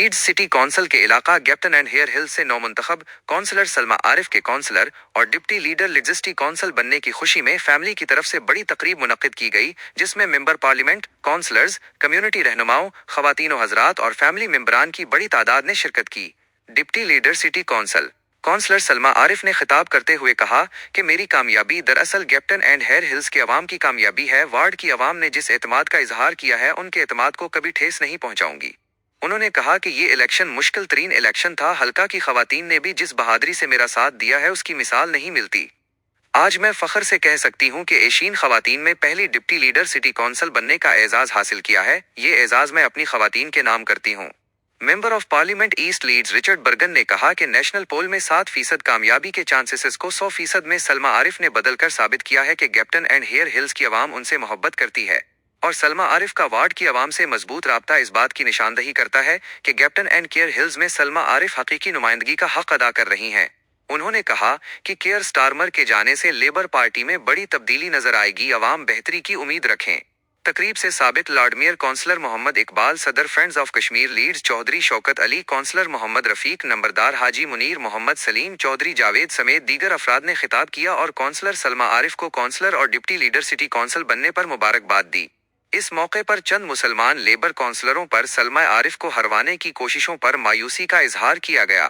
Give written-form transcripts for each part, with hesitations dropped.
Leads city council کے علاقہ گیپٹن and here Hills سے نو منتخب کونسلر سلما عارف کے کونسلر اور ڈپٹی لیڈر لیگزسٹی کونسل بننے کی خوشی میں فیملی کی طرف سے بڑی تقریب منعقد کی گئی، جس میں ممبر پارلیمنٹ، کونسلرز، کمیونٹی رہنماؤں، خواتین و حضرات اور فیملی ممبران کی بڑی تعداد نے شرکت کی۔ Deputy leader city council councillor Salma Arif نے خطاب کرتے ہوئے کہا کہ میری کامیابی دراصل گیپٹن اینڈ ہیئر ہلز کے عوام کی کامیابی ہے۔ وارڈ کی عوام نے جس اعتماد کا اظہار کیا ہے، ان کے اعتماد کو کبھی ٹھیس نہیں پہنچاؤں گی۔ انہوں نے کہا کہ یہ الیکشن مشکل ترین الیکشن تھا، حلقہ کی خواتین نے بھی جس بہادری سے میرا ساتھ دیا ہے اس کی مثال نہیں ملتی۔ آج میں فخر سے کہہ سکتی ہوں کہ ایشین خواتین میں پہلی ڈپٹی لیڈر سٹی کونسل بننے کا اعزاز حاصل کیا ہے۔ یہ اعزاز میں اپنی خواتین کے نام کرتی ہوں۔ Member of parliament East Leeds Richard Burgon نے کہا کہ نیشنل پول میں 7% کامیابی کے چانسز کو 100% میں سلما عارف نے بدل کر ثابت کیا ہے کہ گیپٹن اینڈ ہیئر ہلز کی عوام ان سے محبت کرتی ہے، اور سلما عارف کا وارڈ کی عوام سے مضبوط رابطہ اس بات کی نشاندہی کرتا ہے کہ گیپٹن اینڈ کیئر ہلز میں سلما عارف حقیقی نمائندگی کا حق ادا کر رہی ہیں۔ انہوں نے کہا کہ کیئر سٹارمر کے جانے سے لیبر پارٹی میں بڑی تبدیلی نظر آئے گی، عوام بہتری کی امید رکھیں۔ تقریب سے سابق lord mayor councillor Mohammad Iqbal, صدر Friends of Kashmir Leeds Chaudhry Shaukat Ali, councillor Mohammad Rafiq, نمبردار حاجی منیر محمد سلیم، چودھری جاوید سمیت دیگر افراد نے خطاب کیا اور کونسلر سلما عارف کو کونسلر اور ڈپٹی لیڈر سٹی کونسل بننے پر مبارکباد دی۔ اس موقع پر چند مسلمان لیبر کونسلروں پر سلما عارف کو ہروانے کی کوششوں پر مایوسی کا اظہار کیا گیا،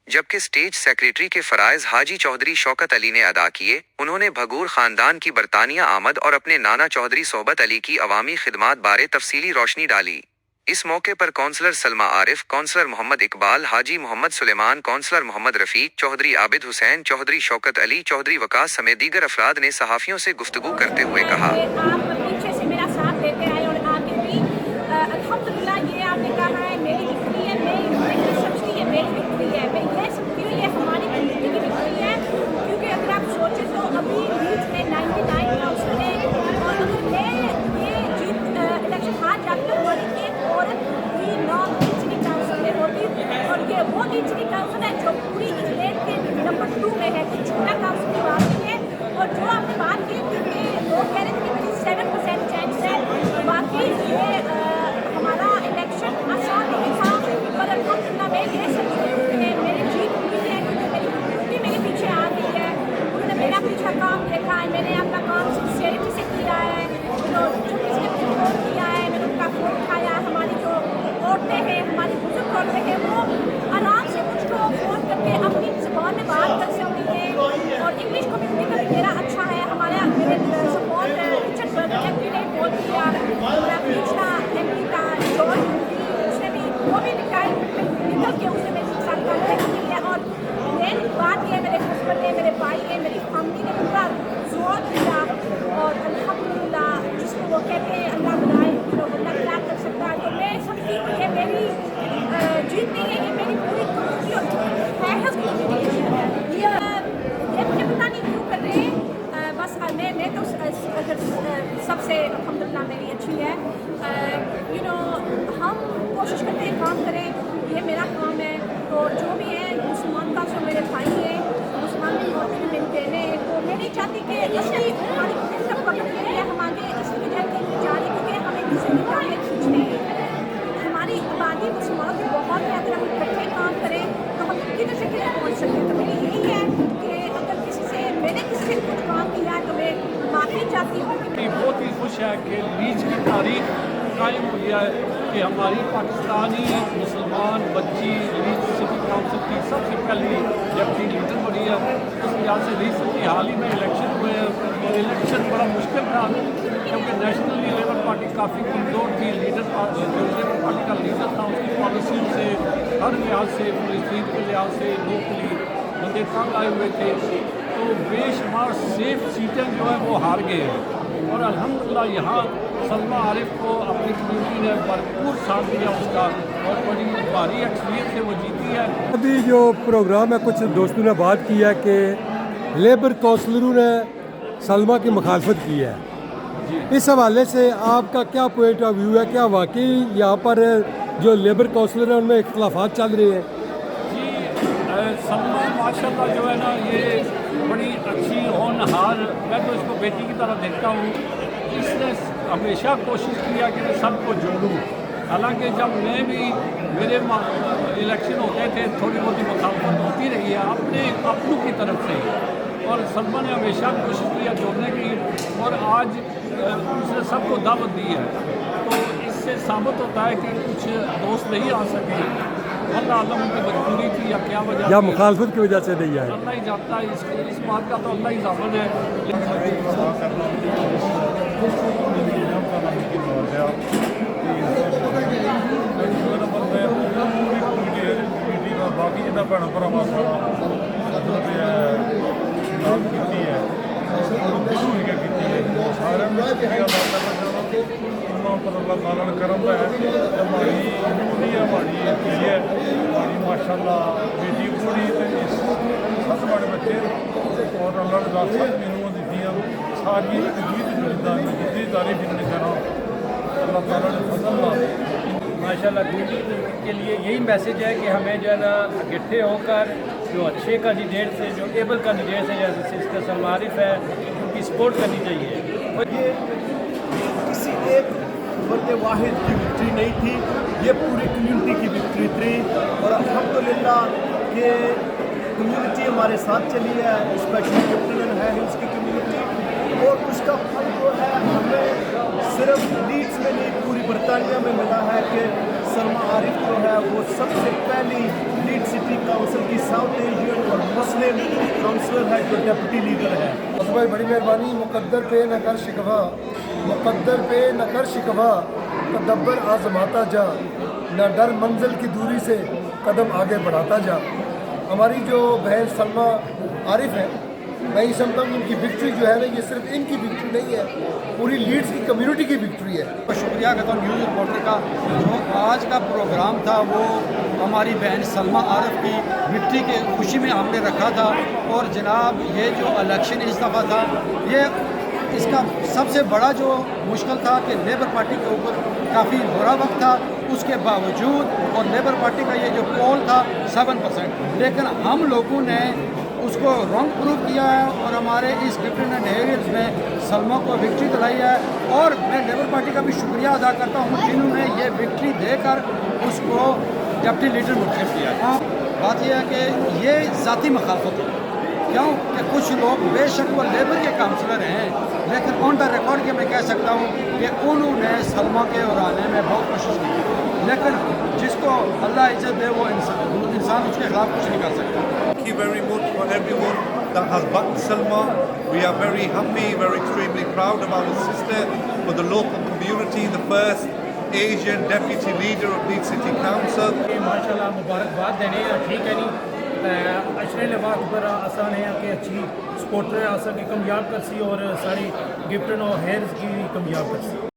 جبکہ اسٹیج سیکریٹری کے فرائض حاجی چودھری شوکت علی نے ادا کیے۔ انہوں نے بھگور خاندان کی برطانیہ آمد اور اپنے نانا چودھری صحبت علی کی عوامی خدمات بارے تفصیلی روشنی ڈالی۔ اس موقع پر کونسلر سلما عارف، کونسلر محمد اقبال، حاجی محمد سلیمان، کونسلر محمد رفیق، چودھری عابد حسین، چودھری شوکت علی، چودھری وقاص سمیت دیگر افراد نے صحافیوں سے گفتگو کرتے ہوئے کہا الحمدللہ یہ آپ نے کہا ہے میری وکٹری ہے، میں نہیں سمجھتی ہے میری وکٹری ہے، میں یہ سمجھتی ہوں یہ ہماری کمیونٹی کی وکٹری ہے، کیونکہ اگر آپ سوچیں تو ابھی لیڈز میں 99 کاؤنسلر ہیں، اور اگر میں یہ جیت الیکشن ہار جاتی تو ہماری ایک عورت بھی لیڈ سٹی کاؤنسل میں ہوتی، اور یہ وہ لیڈ سٹی کاؤنسل ہے جو پوری انگلینڈ کے نمبر 2 میں ہے، کچھ چھوٹا کاؤنسل کی بات نہیں ہے۔ اور جو آپ نے بات کی کہ لوگ کہہ رہے تھے کہ میری 7% چانس ہے، باقی یہ ہمارا الیکشن آسان نہیں تھا، پر الحمدللہ میں یہ سمجھتی ہوں کہ میری جیت ہوئی ہے، کیونکہ میری کمیونٹی میرے پیچھے آ گئی ہے، انہوں نے میرا پیچھا کام دیکھا ہے، میں نے اپنا کام سنسیئرٹی سے کیا ہے، جو کسی نے مجھے فون کیا ہے میں نے ان کا فون اٹھایا۔ ہماری جو عورتیں ہیں، ہماری بزرگ عورتیں ہیں، وہ آرام سے مجھ کو فون کر کے اپنی زبان میں بات کر سکتی ہیں، اور انگلش کمیونٹی کا بھی میرا اچھا ہے۔ ہمارا میرے سپورٹ رچرڈ برگن ایم پی نے بول دیا، ہمارا پچھلا ایم پی تھا جارج موڈی، اس نے بھی وہ بھی نکل کے اس نے میرے ساتھ کانٹیکٹ کی ہے، اور مین بات یہ ہے میرے ہسبینڈ نے، میرے بھائی نے، میری فیملی نے پورا زور دیا، اور الحمدللہ جس کو وہ کہتے ہیں اللہ بنائے بندہ کیا کر سکتا ہے، تو میں سمجھتی ہوں یہ میری جیت نہیں ہے، یہ میری پوری کمیونٹی اور فیحز کمیونٹی کی جیت ہے۔ یہ مجھے پتہ نہیں کیوں کر رہے ہیں، بس میں تو سب سے الحمدللہ میری اچھی ہے۔ ہم کوشش کرتے ہیں کام کریں، یہ میرا کام ہے، تو جو بھی ہے مسلمان کا جو میرے بھائی ہیں، مسلمان بھی ہوتے ہیں، میری بہنیں ہیں، تو میں نہیں چاہتی کہ اصلی ہماری کمیونٹی پکڑ کے لیے ہم آگے اس کی وجہ کے لیے جا رہے، کیونکہ ہمیں کسی کی ٹانگیں کھینچنے ہیں۔ ہماری آبادی مسلمانوں کی بہت ہے، اگر ہم اکٹھے کام کریں تو ہم کدھر سے کدھر پہنچ سکتے ہیں۔ تو میری یہی ہے کہ اگر کسی سے میں نے کسی سے کچھ کام کیا ہے تو میں معافی چاہتی ہوں۔ بہت ہی خوش ہے کہ لیڈز کی تاریخ قائم ہوئی ہے کہ ہماری پاکستانی مسلمان بچی لیڈز سٹی کونسل کی سب سے پہلی ڈپٹی لیڈر بنی ہے۔ اس لحاظ سے ریسنٹلی حال ہی میں الیکشن ہوئے، اور الیکشن بڑا مشکل تھا کیونکہ نیشنلی لیبر پارٹی کافی کمزور تھی، لیبر پارٹی کا لیڈر تھا، اس کی پالیسیوں سے ہر لحاظ سے، فلسطین کے لحاظ سے لوکلی بندے تنگ آئے ہوئے تھے، تو بے شمار سیف سیٹیں جو ہے وہ ہار گئے ہیں، اور الحمدللہ یہاں سلما عارف کو اپنی کمیونٹی نے بھرپور ساتھ دیا اس کا، اور بڑی بھاری اکثریت سے وہ جیتی ہے۔ ابھی جو پروگرام ہے کچھ دوستوں نے بات کی ہے کہ لیبر کونسلروں نے سلما کی مخالفت کی ہے، اس حوالے سے آپ کا کیا پوائنٹ آف ویو ہے؟ کیا واقعی یہاں پر جو لیبر کونسلر ہیں ان میں اختلافات چل رہے ہیں؟ جی سلما ماشاء اللہ جو ہے نا یہ بڑی اچھی ہونہار، میں تو اس کو بیٹی کی طرح دیکھتا ہوں، اس نے ہمیشہ کوشش کیا کہ میں سب کو جوڑوں، حالانکہ جب میں بھی میرے الیکشن ہوتے تھے تھوڑی بہت مخالفت ہوتی رہی ہے اپنوں کی طرف سے، اور سلما نے ہمیشہ کوشش کیا جوڑنے کی، اور آج اس نے سب کو دعوت دی ہے، تو اس سے ثابت ہوتا ہے کہ کچھ دوست نہیں آ سکے، اللہ عالم ان کی مجبوری تھی یا کیا وجہ یا تھی، مخالفت کی وجہ سے نہیں آئے؟ اللہ ہی جانتا ہے، اس بات کا تو اللہ ہی ضامن ہے۔ باقی جتنا بھن بھرا مطلب سارے پر اللہ تعالیٰ نے کرم ہے، ہماری ہماری ہے ہماری ماشاء اللہ بیٹی پوری سب بڑے بچے، اور اللہ نے دس مینو دیتی ساری جتنی تعریف نہیں کرا اللہ تعالیٰ نے فضل ماشاء اللہ کے لیے یہی میسیج ہے کہ ہمیں جو ہے نا اکٹھے ہو کر جو اچھے کینڈیڈیٹ سے، جو ایبل کینڈیڈیٹ سے، جیسے سسٹر سلما عارف ہے، ان کی سپورٹ کرنی چاہیے۔ اور یہ کسی ایک فرد واحد کی وکٹری نہیں تھی، یہ پوری کمیونٹی کی وکٹری تھی، اور الحمدللہ کہ کمیونٹی ہمارے ساتھ چلی ہے، especially captain and Harehills کی کمیونٹی، اور اس کا پھل جو ہے ہمیں صرف لیڈز میں نہیں پوری برطانیہ میں ملا ہے کہ سلما عارف جو ہے وہ سب سے پہلی لیڈ سٹی کونسل کی ساؤتھ ایشین اور مسلم کونسلر ہے جو ڈپٹی لیڈر ہے۔ بھائی بڑی مہربانی، مقدر پہ نہ کر شکوہ، مقدر پہ نہ کر شکوہ، تدبر آزماتا جا، نہ ڈر منزل کی دوری سے قدم آگے بڑھاتا جا۔ ہماری جو بہن سلما عارف ہے، میں یہ سمجھتا ہوں ان کی وکٹری جو ہے نا، یہ صرف ان کی وکٹری نہیں ہے، پوری لیڈز کی کمیونٹی کی وکٹری ہے۔ شکریہ کرتا ہوں نیوز رپورٹر کا، جو آج کا پروگرام تھا وہ ہماری بہن سلما عارف کی وکٹری کے خوشی میں ہم نے رکھا تھا، اور جناب یہ جو الیکشن اس دفعہ تھا، یہ اس کا سب سے بڑا جو مشکل تھا کہ لیبر پارٹی کے اوپر کافی برا وقت تھا، اس کے باوجود، اور لیبر پارٹی کا یہ جو پول تھا 7%، لیکن ہم لوگوں نے اس کو رانگ پروف کیا ہے، اور ہمارے اس کیپٹن اینڈ ہیئرز نے سلما کو وکٹری دلائی ہے، اور میں لیبر پارٹی کا بھی شکریہ ادا کرتا ہوں جنہوں نے یہ وکٹری دے کر اس کو ڈپٹی لیڈر منتخب کیا ہے۔ بات یہ ہے کہ یہ ذاتی مخالفت ہے، کیوں کہ کچھ لوگ بے شک وہ لیبر کے کاؤنسلر ہیں، لیکن آن دا ریکارڈ کے میں کہہ سکتا ہوں کہ انہوں نے سلما کے اڑانے میں بہت کوشش کی، لیکن جس کو اللہ عزت دے وہ انسان اس کے خلاف کچھ نہیں کر سکتا۔ Thank you very much for everyone that has backed Selma. We are very happy, very extremely proud of our sister, for the local community, the first Asian deputy leader of Leeds City Council. ماشاء اللہ مبارکباد دینے ٹھیک ہے نہیں اشرے لباس پر آسان ہے کہ اچھی سپورٹر آسان کی کامیاب کرسی، اور ساری گفٹن اور ہیئرز کی کامیاب کرسی۔